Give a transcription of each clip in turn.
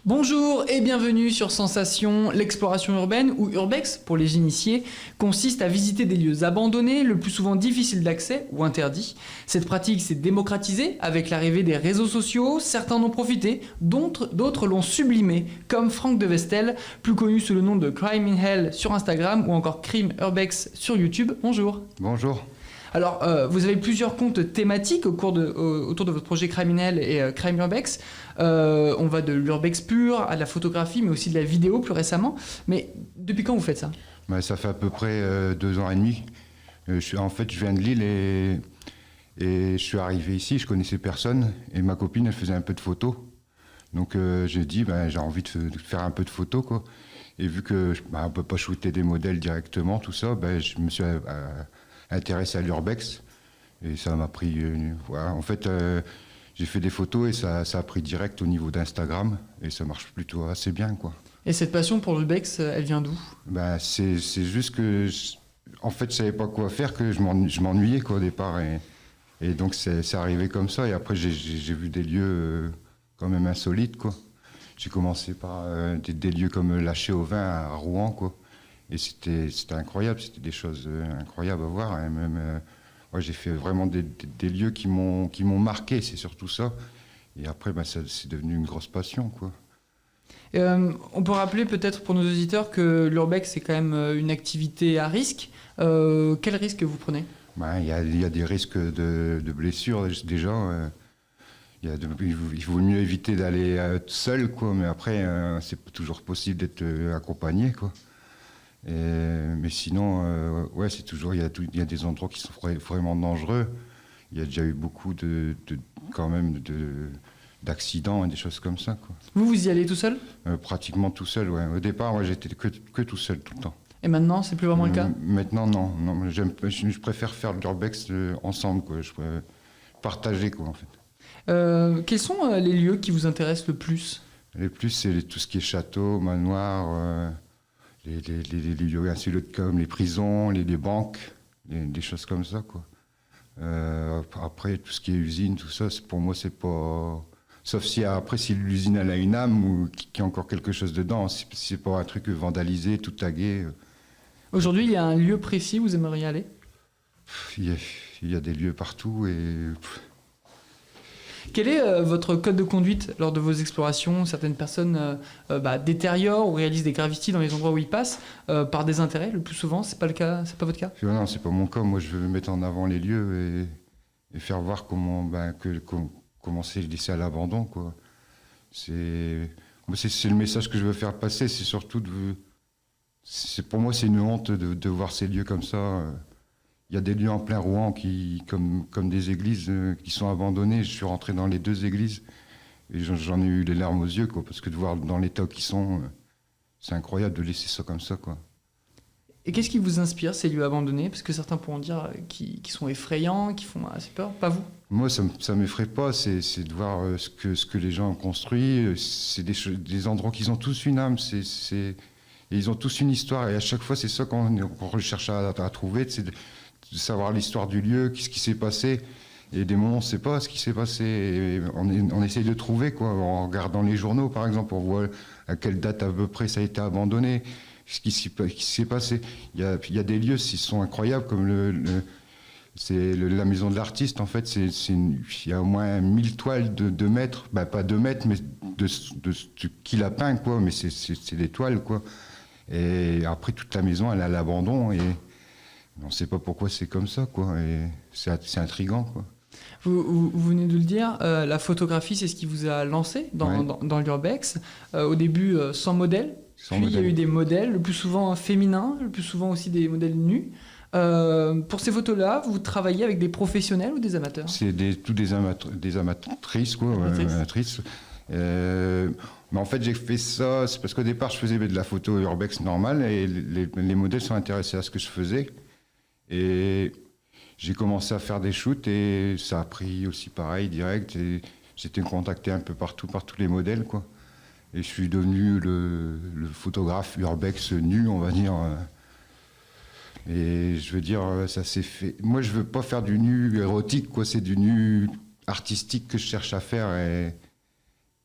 Bonjour et bienvenue sur Sensation. L'exploration urbaine, ou urbex pour les initiés, consiste à visiter des lieux abandonnés, le plus souvent difficiles d'accès ou interdits. Cette pratique s'est démocratisée avec l'arrivée des réseaux sociaux, certains en ont profité, d'autres l'ont sublimé, comme Franck de Vestel, plus connu sous le nom de Crime in Hell sur Instagram ou encore Crime Urbex sur YouTube. Bonjour. Bonjour. Alors, vous avez plusieurs comptes thématiques autour de votre projet Crime in Hell et Crime Urbex. On va de l'urbex pur à de la photographie, mais aussi de la vidéo plus récemment. Mais depuis quand vous faites ça ? Ça fait à peu près 2 ans et demi. En fait, je viens de Lille et je suis arrivé ici, je connaissais personne. Et ma copine, elle faisait un peu de photos. Donc j'ai dit, j'ai envie de faire un peu de photos, quoi. Et vu que on ne peut pas shooter des modèles directement, tout ça, je me suis intéressé à l'urbex. Et ça m'a pris... voilà. En fait, j'ai fait des photos et ça a pris direct au niveau d'Instagram. Et ça marche plutôt assez bien, quoi. Et cette passion pour l'urbex, elle vient d'où ? C'est juste que... En fait, je savais pas quoi faire, que je m'ennuyais, quoi, au départ. Et donc, c'est arrivé comme ça. Et après, j'ai vu des lieux quand même insolites, quoi. J'ai commencé par des lieux comme Lâcher au vin à Rouen, quoi. Et c'était incroyable, c'était des choses incroyables à voir. Hein. Même, j'ai fait vraiment des lieux qui m'ont marqué, c'est surtout ça. Et après, c'est devenu une grosse passion, quoi. On peut rappeler peut-être pour nos auditeurs que l'urbex, c'est quand même une activité à risque. Quel risque vous prenez ? Il y a des risques de blessures déjà. Il vaut mieux éviter d'aller seul, quoi. Mais après, c'est pas toujours possible d'être accompagné, quoi. Mais sinon, c'est toujours, il y a des endroits qui sont vraiment dangereux. Il y a déjà eu beaucoup d'accidents et des choses comme ça, quoi. Vous y allez tout seul ? Pratiquement tout seul, ouais. Au départ, moi, j'étais que tout seul tout le temps. Et maintenant, c'est plus vraiment le cas ? Maintenant, non. Je préfère faire de l'urbex ensemble, quoi. Je préfère partager, quoi, en fait. Quels sont les lieux qui vous intéressent le plus ? Le plus, c'est tout ce qui est château, manoir, les lieux insolites comme les prisons, les banques, des choses comme ça, quoi. Après, tout ce qui est usine, tout ça, pour moi, c'est pas... Sauf si l'usine elle a une âme ou qu'il y a encore quelque chose dedans, si c'est pas un truc vandalisé, tout tagué. Aujourd'hui, il y a un lieu précis où vous aimeriez aller ? Il y a des lieux partout et... Quel est votre code de conduite lors de vos explorations ? Certaines personnes détériorent ou réalisent des graffitis dans les endroits où ils passent par désintérêt, le plus souvent. C'est pas le cas, c'est pas votre cas ? Non, c'est pas mon cas. Moi, je veux mettre en avant les lieux et faire voir comment c'est laissé à l'abandon, quoi. C'est le message que je veux faire passer. C'est surtout pour moi, c'est une honte de voir ces lieux comme ça. Il y a des lieux en plein Rouen comme des églises qui sont abandonnées. Je suis rentré dans les 2 églises et j'en ai eu les larmes aux yeux, quoi, parce que de voir dans l'état qu'ils sont, c'est incroyable de laisser ça comme ça, quoi. Et qu'est-ce qui vous inspire, ces lieux abandonnés ? Parce que certains pourront dire qu'ils sont effrayants, qu'ils font assez peur. Pas vous ? Moi, ça m'effraie pas. C'est de voir ce que les gens ont construit. C'est des endroits qui ont tous une âme. Et ils ont tous une histoire. Et à chaque fois, c'est ça qu'on recherche à trouver. C'est de savoir l'histoire du lieu, qu'est-ce qui s'est passé. Et des moments, on ne sait pas ce qui s'est passé. Et on essaye de trouver, quoi, en regardant les journaux, par exemple, on voit à quelle date à peu près ça a été abandonné, ce qui s'est passé. Il y a des lieux qui sont incroyables, comme la maison de l'artiste, en fait. Il y a au moins 1000 toiles de 2 mètres, pas 2 mètres, mais de qu'il a peint, quoi. Mais c'est des toiles, quoi. Et après, toute la maison, elle est à l'abandon et on ne sait pas pourquoi c'est comme ça, quoi. Et c'est intriguant, quoi. Vous venez de le dire, la photographie, c'est ce qui vous a lancé dans l'urbex. Au début, sans modèle. Il y a eu des modèles, le plus souvent féminins, le plus souvent aussi des modèles nus. Pour ces photos-là, vous travaillez avec des professionnels ou des amateurs ? C'est des amatrices, quoi. Amatrices. Mais en fait, j'ai fait ça, c'est parce qu'au départ, je faisais de la photo urbex normale et les modèles sont intéressés à ce que je faisais. Et j'ai commencé à faire des shoots et ça a pris aussi pareil, direct. Et j'étais contacté un peu partout par tous les modèles, quoi. Et je suis devenu le photographe urbex nu, on va dire. Et je veux dire, ça s'est fait. Moi, je veux pas faire du nu érotique, quoi. C'est du nu artistique que je cherche à faire.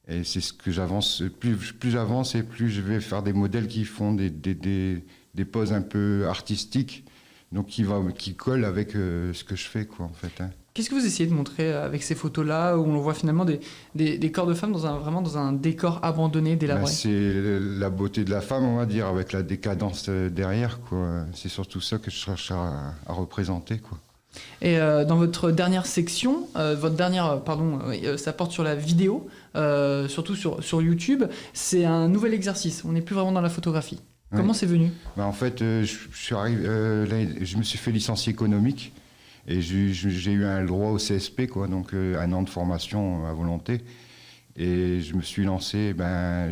Et c'est ce que j'avance. Plus j'avance et plus je vais faire des modèles qui font des poses un peu artistiques, donc qui collent avec ce que je fais, quoi, en fait. Hein. Qu'est-ce que vous essayez de montrer avec ces photos-là, où on voit finalement des corps de femmes vraiment dans un décor abandonné, délabré? C'est la beauté de la femme, on va dire, avec la décadence derrière, quoi. C'est surtout ça que je cherche à représenter, quoi. Et dans votre dernière section, ça porte sur la vidéo, surtout sur YouTube. C'est un nouvel exercice. On n'est plus vraiment dans la photographie. Ouais. Comment c'est venu? En fait, je me suis fait licencier économique et j'ai eu un droit au CSP, quoi, donc un an de formation à volonté. Et je me suis lancé,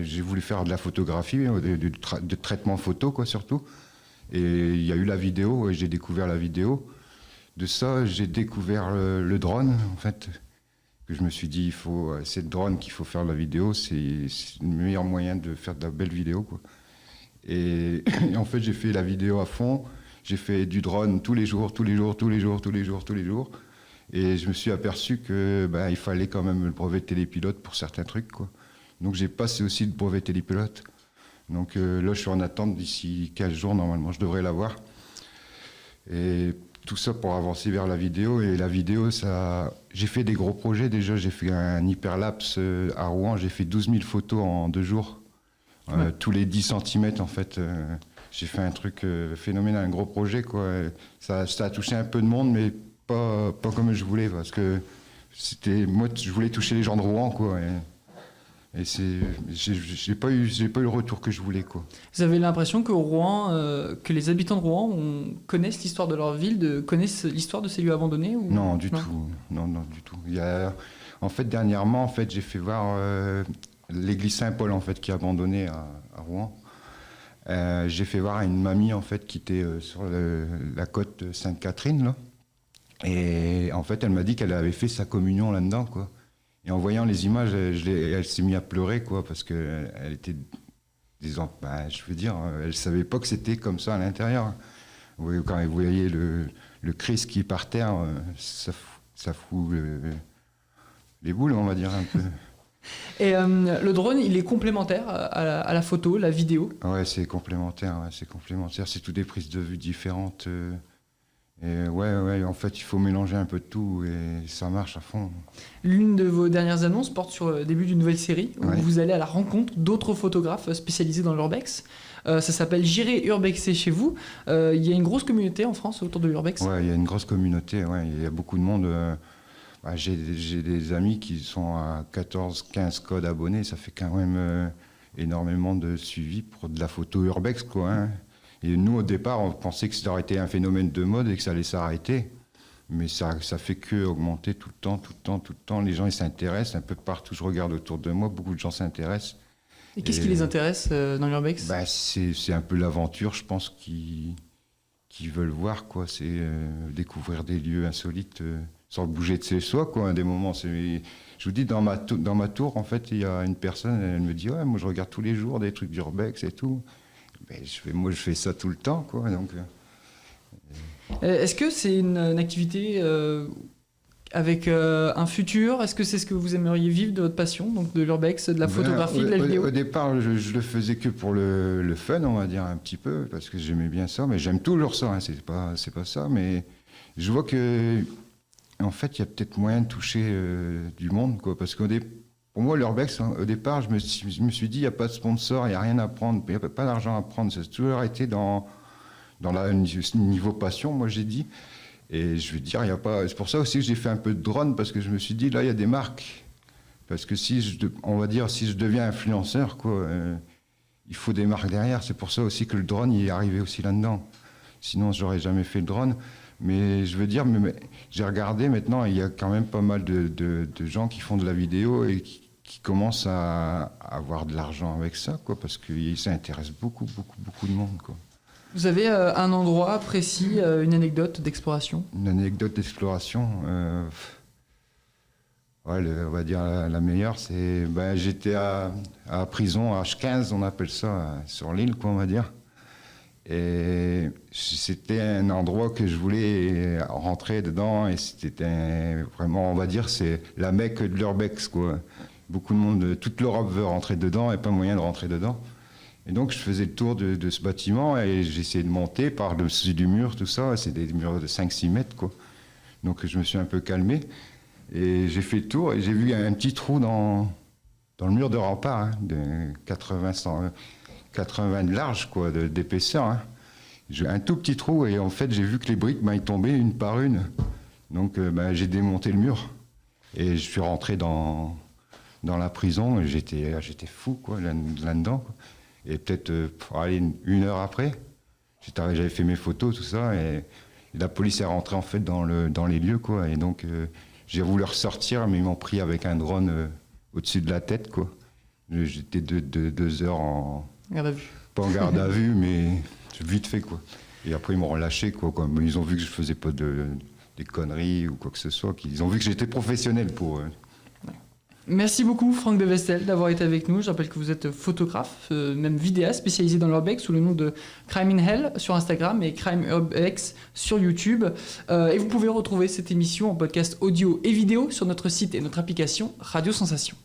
j'ai voulu faire de la photographie, de traitement photo, quoi, surtout. Et il y a eu la vidéo, et j'ai découvert la vidéo. De ça, j'ai découvert le drone, en fait, que je me suis dit, c'est le drone qu'il faut faire de la vidéo, c'est le meilleur moyen de faire de la belle vidéo, quoi. Et en fait, j'ai fait la vidéo à fond, j'ai fait du drone tous les jours, et je me suis aperçu que il fallait quand même le brevet de télépilote pour certains trucs, quoi. Donc j'ai passé aussi le brevet télépilote. Donc là, je suis en attente d'ici 15 jours, normalement, je devrais l'avoir. Et tout ça pour avancer vers la vidéo. Et la vidéo, j'ai fait des gros projets déjà. J'ai fait un hyperlapse à Rouen. J'ai fait 12 000 photos en 2 jours. Ouais. Tous les 10 cm, en fait. J'ai fait un truc phénoménal, un gros projet, quoi. Ça a touché un peu de monde, mais pas comme je voulais. Parce que moi, je voulais toucher les gens de Rouen, quoi. Et j'ai pas eu le retour que je voulais, quoi. Vous avez l'impression que Rouen, que les habitants de Rouen connaissent l'histoire de leur ville, connaissent l'histoire de ces lieux abandonnés ou... Non, du tout. Non, du tout. En fait, dernièrement, j'ai fait voir l'église Saint-Paul, en fait, qui est abandonnée à Rouen. J'ai fait voir à une mamie, en fait, qui était sur la côte de Sainte-Catherine, là. Et en fait, elle m'a dit qu'elle avait fait sa communion là-dedans, quoi. Et en voyant les images, elle s'est mise à pleurer, quoi, parce qu'elle était, je veux dire, elle savait pas que c'était comme ça à l'intérieur. Quand vous voyez le Christ qui est par terre, ça fout les boules, on va dire, un peu. Et le drone, il est complémentaire à la photo, la vidéo? Ouais, c'est complémentaire, c'est toutes des prises de vue différentes. Et en fait, il faut mélanger un peu de tout et ça marche à fond. L'une de vos dernières annonces porte sur le début d'une nouvelle série où vous allez à la rencontre d'autres photographes spécialisés dans l'urbex. Ça s'appelle J'irai urbexer chez vous. Il y a une grosse communauté en France autour de l'urbex. Ouais, il y a une grosse communauté. Ouais, il y a beaucoup de monde. J'ai des amis qui sont à 14-15 codes abonnés. Ça fait quand même énormément de suivi pour de la photo urbex, quoi. Hein. Et nous, au départ, on pensait que ça aurait été un phénomène de mode et que ça allait s'arrêter. Mais ça fait que augmenter tout le temps. Les gens, ils s'intéressent un peu partout. Je regarde autour de moi, beaucoup de gens s'intéressent. Et qu'est-ce qui les intéresse dans l'urbex? C'est un peu l'aventure, je pense, qu'ils veulent voir, quoi. C'est découvrir des lieux insolites sans bouger de chez soi, quoi. À des moments, je vous dis, dans ma tour, en fait, il y a une personne, elle me dit, ouais, moi, je regarde tous les jours des trucs d'urbex et tout. Je fais ça tout le temps, quoi. Donc, est-ce que c'est une activité avec un futur? Est-ce que c'est ce que vous aimeriez vivre de votre passion, donc de l'urbex, de la photographie, de la vidéo? Au départ, je le faisais que pour le fun, on va dire, un petit peu, parce que j'aimais bien ça, mais j'aime toujours ça, hein, c'est pas ça, mais je vois que, en fait, il y a peut-être moyen de toucher du monde, quoi, parce pour moi, l'urbex, au départ, je me suis dit, il n'y a pas de sponsor, il n'y a rien à prendre, il n'y a pas d'argent à prendre. Ça a toujours été dans niveau passion, moi j'ai dit. Et je veux dire, il y a pas. C'est pour ça aussi que j'ai fait un peu de drone, parce que je me suis dit, là, il y a des marques. Parce que si je deviens influenceur, quoi, il faut des marques derrière. C'est pour ça aussi que le drone, il est arrivé aussi là-dedans. Sinon, j'aurais jamais fait le drone. Mais je veux dire, j'ai regardé maintenant, il y a quand même pas mal de gens qui font de la vidéo et qui commencent à avoir de l'argent avec ça, quoi, parce que ça intéresse beaucoup de monde, quoi. Vous avez un endroit précis, une anecdote d'exploration? Une anecdote d'exploration, on va dire la meilleure, c'est j'étais à prison H15, on appelle ça, sur l'île, quoi, on va dire. Et c'était un endroit que je voulais rentrer dedans et c'était vraiment, on va dire, c'est la Mecque de l'urbex, quoi. beaucoup de monde, toute l'Europe veut rentrer dedans et pas moyen de rentrer dedans. Et donc je faisais le tour de ce bâtiment et j'essayais de monter par-dessus du mur, tout ça. C'est des murs de 5-6 mètres, quoi. Donc je me suis un peu calmé et j'ai fait le tour et j'ai vu un petit trou dans le mur de rempart, hein, de 80 de large, quoi, d'épaisseur. Hein. J'ai un tout petit trou et en fait j'ai vu que les briques ils tombaient une par une. Donc j'ai démonté le mur et je suis rentré dans la prison et j'étais fou, quoi, là-dedans, quoi. Et peut-être une heure après, j'avais fait mes photos, tout ça, et la police est rentrée en fait dans les lieux, quoi. Et donc j'ai voulu ressortir, mais ils m'ont pris avec un drone au-dessus de la tête, quoi. J'étais 2 heures Garde à vue. pas en garde à vue, mais vite fait, quoi. Et après ils m'ont relâché, quoi. Ils ont vu que je faisais pas des conneries ou quoi que ce soit. Ils ont vu que j'étais professionnel pour eux. Merci beaucoup Franck de Vestel d'avoir été avec nous. Je rappelle que vous êtes photographe, même vidéaste spécialisé dans l'urbex sous le nom de Crime in Hell sur Instagram et Crime Urbex sur YouTube. Et vous pouvez retrouver cette émission en podcast audio et vidéo sur notre site et notre application Radio Sensation.